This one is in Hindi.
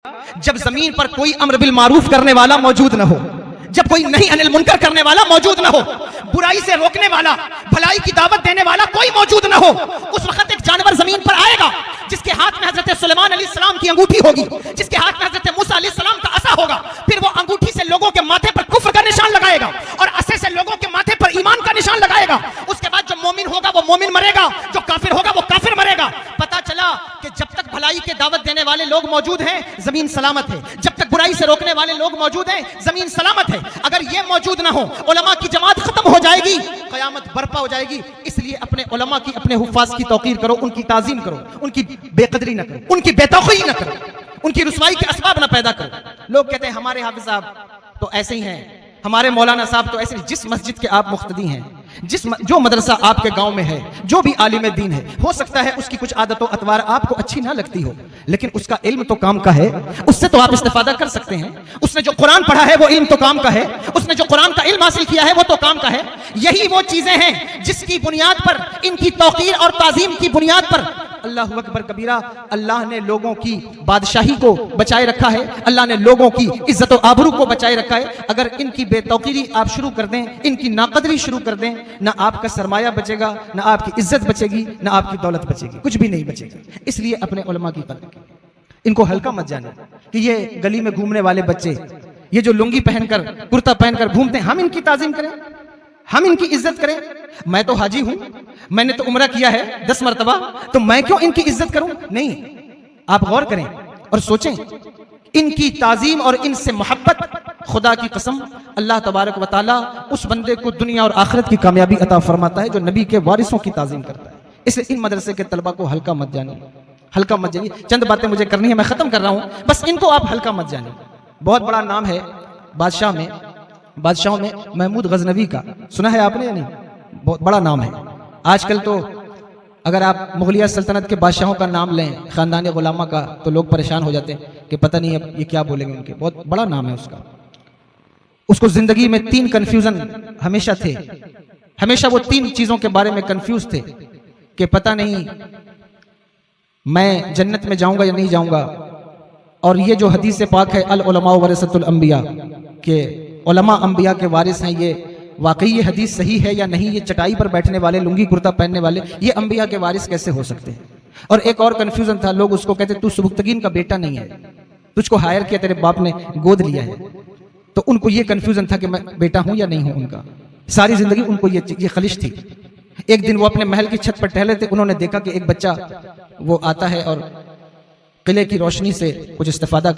जब जमीन पर कोई अम्र बिल मारूफ करने वाला मौजूद न हो, जब कोई नहीं अनिल मुनकर करने वाला मौजूद न हो, बुराई से रोकने वाला, भलाई की दावत देने वाला कोई मौजूद न हो, उस वक्त एक जानवर जमीन पर आएगा जिसके हाथ में हजरत सुलेमान अलैहिस्सलाम की अंगूठी होगी, जिसके हाथ में हजरत मूसा अलैहिस्सलाम का असा होगा। फिर वो अंगूठी से लोगों के माथे पर कुफ्र का निशान लगाएगा और असे से लोगों के माथे पर ईमान का निशान लगाएगा। उसके बाद जो मोमिन होगा वो मोमिन मरेगा, जो काफिर होगा वो काफिर मरेगा। पता चला कि जब तक भलाई की दावत देने वाले लोग मौजूद हैं जमीन सलामत है, जब तक बुराई से रोकने वाले लोग मौजूद हैं जमीन सलामत है। अगर ये मौजूद ना हो, उलमा की जमात खत्म हो जाएगी, कयामत बर्पा हो जाएगी। इसलिए अपने उलमा की, अपने हुफ्फाज की तौकीर करो, उनकी ताजीम करो, उनकी बेकदरी न करो, उनकी बेतौकीरी न करो, उनकी रुसवाई के असबाब न पैदा करो। लोग कहते हैं हमारे हाफिज साहब तो ऐसे ही हैं, हमारे मौलाना साहब तो ऐसे। जिस मस्जिद के आप मुख्तदी हैं, जो मदरसा आपके गांव में है, जो भी आलिम दीन है, हो सकता है उसकी कुछ आदतों अतवार आपको अच्छी ना लगती हो, लेकिन उसका इल्म तो काम का है, उससे तो आप इस्तेफादा कर सकते हैं। उसने जो कुरान पढ़ा है वो इल्म तो काम का है, उसने जो कुरान का इल्म हासिल किया है वो तो काम का है। यही वो चीजें हैं जिसकी बुनियाद पर, इनकी तौकीर और ताजीम की बुनियाद पर अल्लाहु अकबर कबीरा, अल्लाह ने लोगों की बादशाही को बचाए रखा है, अल्लाह ने लोगों की इज्जत और आबरू को बचाए रखा है। अगर इनकी बेतौकीरी आप शुरू कर दें, इनकी नाकदरी शुरू कर दें, ना आपका सरमाया बचेगा, ना आपकी इज्जत बचेगी, ना आपकी दौलत बचेगी, कुछ भी नहीं बचेगा। इसलिए अपने उलमा की कदर, इनको हल्का मत जाने कि ये गली में घूमने वाले बच्चे, ये जो लुंगी पहनकर, कुर्ता पहनकर घूमते हैं, हम इनकी ताजीम करें, हम इनकी इज्जत करें। मैं तो हाजी हूं, मैंने तो उम्रा किया है 10 मरतबा, तो मैं क्यों इनकी इज्जत करूं? नहीं, आप गौर करें और सोचें। इनकी ताजीम और इनसे मोहब्बत, खुदा की कसम, अल्लाह तबारक व तआला उस बंदे को दुनिया और आखिरत की कामयाबी अता फरमाता है जो नबी के वारिसों की ताजीम करता है। इसलिए इन मदरसे के तलबा को हल्का मत जानिए, हल्का मत जानिए। चंद बातें मुझे करनी है, मैं खत्म कर रहा हूं, बस इनको आप हल्का मत जानिए। बहुत बड़ा नाम है बादशाहों में महमूद गजनवी का, सुना है आपने या नहीं? बहुत बड़ा नाम है। आजकल तो अगर आप मुगलिया सल्तनत के बादशाहों का नाम लें, खानदान गुलामा का, तो लोग परेशान हो जाते हैं कि पता नहीं अब ये क्या बोलेंगे उनके। बहुत बड़ा नाम है उसका। उसको जिंदगी में 3 कंफ्यूजन हमेशा थे, हमेशा वो 3 चीजों के बारे में कंफ्यूज थे कि पता नहीं मैं जन्नत में जाऊंगा या नहीं जाऊंगा। और ये जो हदीस पाक है अल उलमा वरसतुल अंबिया, के उलमा अंबिया के वारिस हैं, ये वाकई ये हदीस सही है या नहीं? ये चटाई पर बैठने वाले, लुंगी कुर्ता पहनने वाले, ये अंबिया के वारिस कैसे हो सकते हैं? और एक और कंफ्यूजन था, लोग उसको कहते तू सुबुक्तगीन का बेटा नहीं है, तुझको हायर किया, तेरे बाप ने गोद लिया है। तो उनको ये कंफ्यूजन था कि मैं बेटा हूं या नहीं हूं उनका। सारी जिंदगी उनको ये खलिश थी। एक दिन वो अपने महल की छत पर टहले थे, उन्होंने देखा कि एक बच्चा वो आता है और किले की रोशनी से कुछ इस्तेफादा